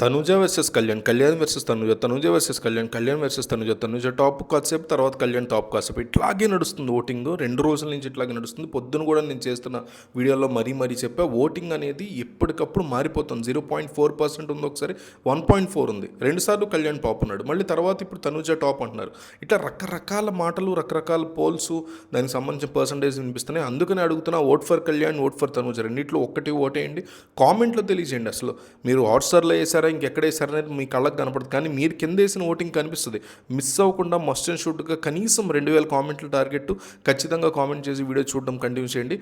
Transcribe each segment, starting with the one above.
Tanuja versus Kalyan, Kalyan versus Tanuja, Tanuja versus Kalyan, Kalyan versus Tanuja, Tanuja top కాసేపు, తర్వాత Kalyan top కాసేపు, ఇట్లాగే నడుస్తుంది ఓటింగ్. 2 రోజుల నుంచి ఇట్లాగే నడుస్తుంది. పొద్దున కూడా నేను చేస్తున్న వీడియోలో మరీ చెప్పా, ఓటింగ్ అనేది ఎప్పటికప్పుడు మారిపోతుంది. 0.4% ఉంది, ఒకసారి 1.4 ఉంది, 2 సార్లు కళ్యాణ్ టాప్ ఉన్నాడు, మళ్ళీ తర్వాత ఇప్పుడు తనుజ టాప్ అంటున్నారు. ఇట్లా రకరకాల మాటలు, రకరకాల పోల్స్, దానికి సంబంధించిన పర్సంటేజ్ వినిపిస్తున్నాయి. అందుకని అడుగుతున్నా, vote for Kalyan, vote for Tanuja, రెండిట్లో ఒక్కటి ఓటేయండి. కామెంట్లో తెలియజేయండి. అసలు మీరు హాట్స్టార్లో వేసారా, ఇంకెక్కడ వేసారు అనేది మీ కళ్ళకు కనపడదు, కానీ మీరు కింద వేసిన ఓటింగ్ కనిపిస్తుంది. మిస్ అవ్వకుండా మస్ట్ అండ్ షుడ్గా కనీసం 2000 కామెంట్లు టార్గెట్. ఖచ్చితంగా కామెంట్ చేసి వీడియో చూడడం కంటిన్యూ చేయండి.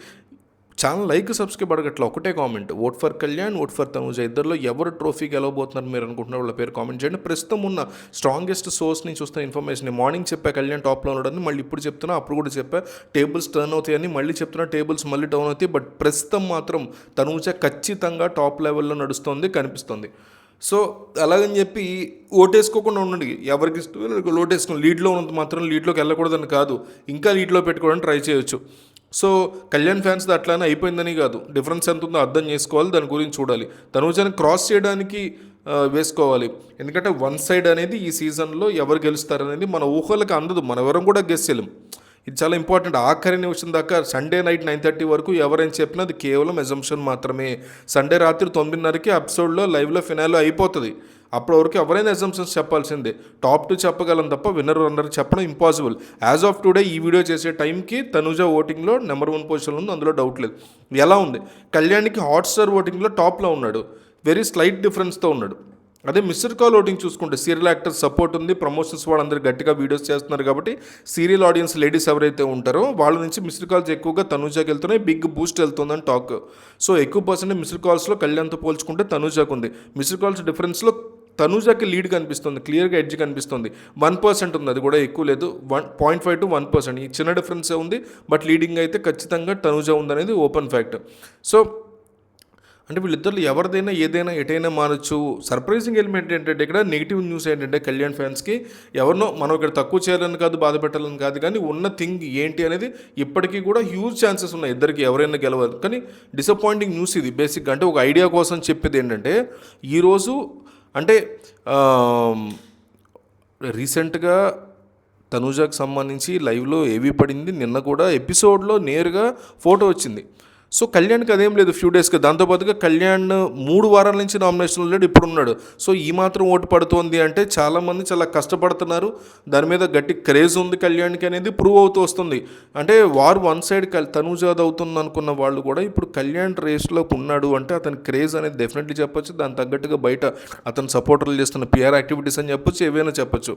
ఛానల్ లైక్, సబ్స్క్రైబ్ అడగట్లా, ఒకటే comment, vote for Kalyan, vote for Tanuja, ఇద్దరిలో ఎవరు ట్రోఫీ గెలవబోతున్నారు మీరు అనుకుంటున్న వాళ్ళ పేరు కామెంట్ చేయండి. ప్రస్తుతం ఉన్న స్ట్రాంగెస్ట్ సోర్స్ నుంచి వస్తున్న ఇన్ఫర్మేషన్, మార్నింగ్ చెప్పా కళ్యాణ్ టాప్లో ఉన్నాడని, మళ్ళీ ఇప్పుడు చెప్తున్నా, అప్పుడు కూడా చెప్పా టేబుల్స్ టర్న్ అవుతాయని, మళ్ళీ చెప్తున్నా టేబుల్స్ మళ్ళీ డౌన్ అవుతాయి. బట్ ప్రస్తుతం మాత్రం తనుజ ఖచ్చితంగా టాప్ లెవెల్లో నడుస్తుంది, కనిపిస్తుంది. సో అలాగని చెప్పి ఓటేసుకోకుండా ఉండండి. ఎవరికి ఇష్టం ఓటేసుకుని లీడ్లో ఉన్నంత మాత్రం లీడ్లోకి వెళ్ళకూడదని కాదు, ఇంకా లీడ్లో పెట్టుకోవడానికి ట్రై చేయొచ్చు. సో కళ్యాణ్ ఫ్యాన్స్ది అట్లానే అయిపోయిందని కాదు, డిఫరెన్స్ ఎంత ఉందో అర్థం చేసుకోవాలి, దాని గురించి చూడాలి. తనుజని క్రాస్ చేయడానికి వేసుకోవాలి. ఎందుకంటే వన్ సైడ్ అనేది ఈ సీజన్లో ఎవరు గెలుస్తారనేది మన ఊహలకు అందదు, మనం ఎవరం కూడా గెస్ చేయలేం. ఇది చాలా ఇంపార్టెంట్. ఆఖరి నిమిషం దాకా సండే నైట్ 9:30 వరకు ఎవరైనా చెప్పినా అది కేవలం ఎజంప్షన్ మాత్రమే. సండే రాత్రి 9:30కి ఎపిసోడ్లో లైవ్లో ఫినాలో అయిపోతుంది. అప్పటి వరకు ఎవరైనా ఎజంప్షన్స్ చెప్పాల్సిందే. టాప్ 2 చెప్పగలం తప్ప విన్నర్ రన్నర్ చెప్పడం ఇంపాసిబుల్. యాజ్ ఆఫ్ టుడే ఈ వీడియో చేసే టైంకి తనుజ ఓటింగ్లో నెంబర్ 1 పొజిషన్లో ఉంది, అందులో డౌట్ లేదు. ఎలా ఉంది, కళ్యాణ్కి హాట్స్టార్ ఓటింగ్లో టాప్లో ఉన్నాడు, వెరీ స్లైట్ డిఫరెన్స్తో ఉన్నాడు. అదే మిస్డ్ కాల్ ఓటింగ్ చూసుకుంటే సీరియల్ యాక్టర్స్ సపోర్ట్ ఉంది, ప్రమోషన్స్ వాళ్ళందరూ గట్టిగా వీడియోస్ చేస్తున్నారు కాబట్టి సీరియల్ ఆడియన్స్ లేడీస్ ఎవరైతే ఉంటారో వాళ్ళ నుంచి మిస్డ్ కాల్స్ ఎక్కువగా తనుజాకి వెళ్తున్నాయి, బిగ్ బూస్ట్ వెళ్తుందని టాక్. సో ఎక్కువ పర్సెంట్ మిస్డ్ కాల్స్లో కళ్యాణ్తో పోల్చుకుంటే తనుజాకు ఉంది. మిస్డ్ కాల్స్ డిఫరెన్స్లో తనుజాకి లీడ్ కనిపిస్తుంది, క్లియర్గా ఎడ్జ్ కనిపిస్తుంది. 1% ఉంది, అది కూడా ఎక్కువ లేదు, 0.5 to 1%. ఈ చిన్న డిఫరెన్సే ఉంది, బట్ లీడింగ్ అయితే ఖచ్చితంగా తనుజా ఉందనేది ఓపెన్ ఫ్యాక్ట్. సో అంటే వీళ్ళిద్దరు ఎవరిదైనా ఏదైనా ఎటైనా మారచ్చు. సర్ప్రైజింగ్ ఎలిమెంట్ ఏంటంటే ఇక్కడ నెగిటివ్ న్యూస్ ఏంటంటే కళ్యాణ్ ఫ్యాన్స్కి ఎవరినో మనం ఇక్కడ తక్కువ చేయాలని కాదు, బాధ పెట్టాలని కాదు, కానీ ఉన్న థింగ్ ఏంటి అనేది ఇప్పటికీ కూడా హ్యూజ్ ఛాన్సెస్ ఉన్నాయి ఇద్దరికి ఎవరైనా గెలవాలి. కానీ డిసప్పాయింటింగ్ న్యూస్ ఇది బేసిక్గా. అంటే ఒక ఐడియా కోసం చెప్పేది ఏంటంటే ఈరోజు అంటే రీసెంట్గా తనుజాకి సంబంధించి లైవ్లో ఏవి పడింది, నిన్న కూడా ఎపిసోడ్లో నేరుగా ఫోటో వచ్చింది. సో కళ్యాణ్కి అదేం లేదు ఫ్యూ డేస్గా. దాంతోపాటుగా కళ్యాణ్ 3 వారాల నుంచి నామినేషన్లో లేడు, ఇప్పుడు ఉన్నాడు. సో ఈ మాత్రం ఓటు పడుతోంది అంటే చాలామంది చాలా కష్టపడుతున్నారు, దాని మీద గట్టి క్రేజ్ ఉంది కళ్యాణ్కి అనేది ప్రూవ్ అవుతూ వస్తుంది. అంటే వార్ వన్ సైడ్ తనుజాది అవుతుంది అనుకున్న వాళ్ళు కూడా ఇప్పుడు కళ్యాణ్ రేస్లోకి ఉన్నాడు అంటే అతని క్రేజ్ అనేది డెఫినెట్లీ చెప్పొచ్చు. దాని తగ్గట్టుగా బయట అతను సపోర్టర్లు చేస్తున్న పిఆర్ యాక్టివిటీస్ అని చెప్పొచ్చు, ఏవైనా చెప్పొచ్చు.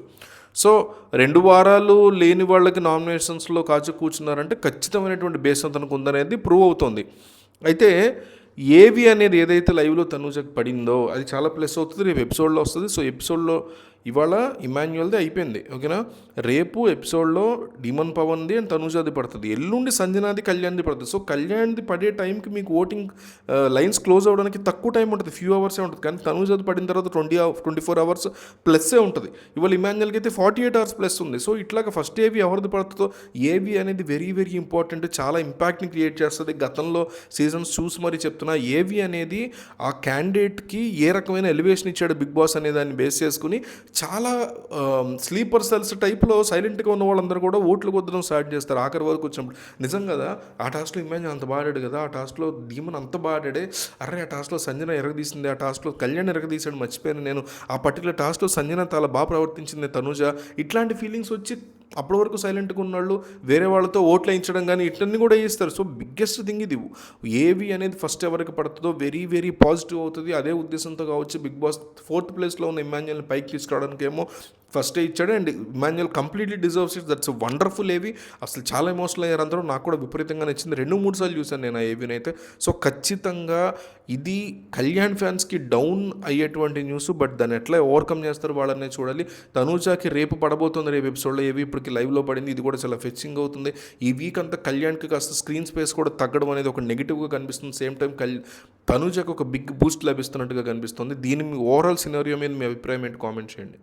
సో 2 వారాలు లేని వాళ్ళకి నామినేషన్స్లో కాచు కూర్చున్నారంటే ఖచ్చితమైనటువంటి బేస్ అతనికి ఉందనేది ప్రూవ్ అవుతుంది. అయితే ఏవి అనేది ఏదైతే లైవ్లో తనుజకు పడిందో అది చాలా ప్లస్ అవుతుంది, రేపు ఎపిసోడ్లో వస్తుంది. సో ఎపిసోడ్లో ఇవాళ ఇమాన్యుయల్ది అయిపోయింది, ఓకేనా. రేపు ఎపిసోడ్లో డిమన్ పవన్ది అండ్ తనుజాది పడుతుంది, ఎల్లుండి సంజనాది, కళ్యాణ్ది పడుతుంది. సో కళ్యాణ్ది పడే టైంకి మీకు ఓటింగ్ లైన్స్ క్లోజ్ అవ్వడానికి తక్కువ టైం ఉంటుంది, ఫ్యూ అవర్సే ఉంటుంది. కానీ తనుజాది పడిన తర్వాత 24 అవర్స్ ప్లస్సే ఉంటుంది. ఇవాళ ఇమాన్యుయల్కి అయితే 48 అవర్స్ ప్లస్ ఉంది. సో ఇట్లాగా ఫస్ట్ ఏవి ఎవరిది పడుతుందో, ఏవి అనేది వెరీ వెరీ ఇంపార్టెంట్, చాలా ఇంపాక్ట్ని క్రియేట్ చేస్తుంది. గతంలో సీజన్స్ చూసి మరీ చెప్తున్నా, ఏవి అనేది ఆ క్యాండిడేట్కి ఏ రకమైన ఎలివేషన్ ఇచ్చాడు బిగ్ బాస్ అనే దాన్ని బేస్ చేసుకుని చాలా స్లీపర్ సెల్స్ టైప్లో సైలెంట్గా ఉన్న వాళ్ళందరూ కూడా ఓట్లు కొద్దడం స్టార్ట్ చేస్తారు ఆఖరి వరకు వచ్చినప్పుడు. నిజం కదా, ఆ టాస్క్లో ఇమాన్యుయల్ అంత బాడాడు కదా, ఆ టాస్క్లో డీమన్ అంత బాడాడే, అరే ఆ టాస్క్లో సంజన ఎరగదీసింది, ఆ టాస్క్లో కళ్యాణ్ ఎరగదీశాడు, మర్చిపోయాను నేను, ఆ పర్టికులర్ టాస్క్లో సంజన చాలా బాగా ప్రవర్తించింది తనుజ, ఇట్లాంటి ఫీలింగ్స్ వచ్చి అప్పటి వరకు సైలెంట్గా ఉన్నవాళ్ళు వేరే వాళ్ళతో ఓట్లు వేయించడం కానీ ఇట్లన్నీ కూడా చేస్తారు. సో బిగ్గెస్ట్ థింగ్ ఇది, ఏవి అనేది ఫస్ట్ ఎవరికి పడుతుందో వెరీ వెరీ పాజిటివ్ అవుతుంది. అదే ఉద్దేశంతో కావచ్చు బిగ్ బాస్ 4th ప్లేస్లో ఉన్న ఇమాన్యుయల్ని పైకి తీసుకురావడానికి ఏమో ఫస్టే ఇచ్చాడు. And Emmanuel completely deserves it, that's wonderful. ఏవి అసలు చాలా ఎమోషనల్ అయ్యారు అందరూ, నాకు కూడా విపరీతంగా నచ్చింది. 2-3 సార్లు చూశాను నేను ఆ ఏవిని అయితే. సో ఖచ్చితంగా ఇది కళ్యాణ్ ఫ్యాన్స్కి డౌన్ అయ్యేటువంటి న్యూస్, బట్ దాన్ని ఎట్లా ఓవర్కమ్ చేస్తారు వాళ్ళనే చూడాలి. తనూజాకి రేపు పడబోతుంది, రేపు ఎపిసోడ్లో ఏవి ఇప్పటికి లైవ్లో పడింది, ఇది కూడా చాలా ఫెచ్చింగ్ అవుతుంది. ఈ వీక్ అంతా కళ్యాణ్కి కాస్త స్క్రీన్ స్పేస్ కూడా తగ్గడం అనేది ఒక నెగిటివ్గా కనిపిస్తుంది. సేమ్ టైం తనూజాకి ఒక బిగ్ బూస్ట్ లభిస్తున్నట్టుగా కనిపిస్తుంది. దీని ఓవరాల్ సినారియో మీద మీ అభిప్రాయం ఏంటి, కామెంట్ చేయండి.